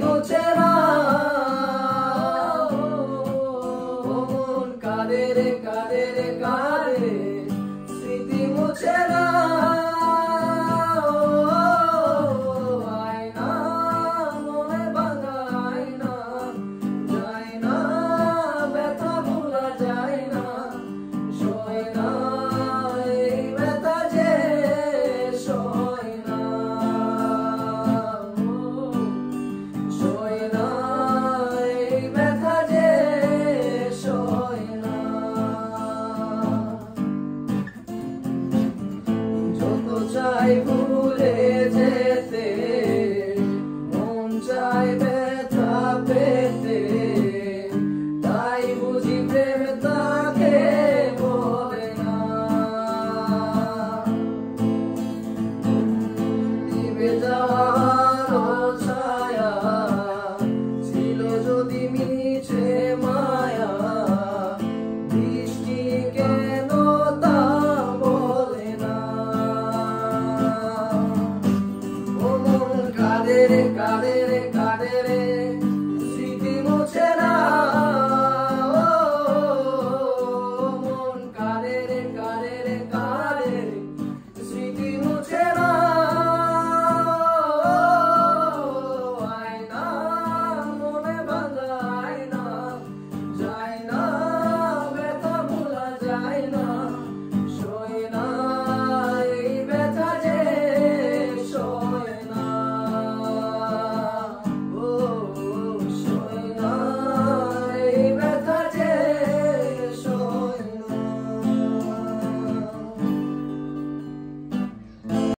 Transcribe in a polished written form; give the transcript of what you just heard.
মুছে না মন কাঁদে রে কাঁদে রে কাঁদে স্মৃতি মুছে না আয়না মনে ভাঙা আয়না যায় না ব্যথা ভোলা যায় না সয় না এই ব্যথা যে সয় না সয় না এই ব্যথা যে সয় না যত চাই ভুলে যেতে মন চাইবে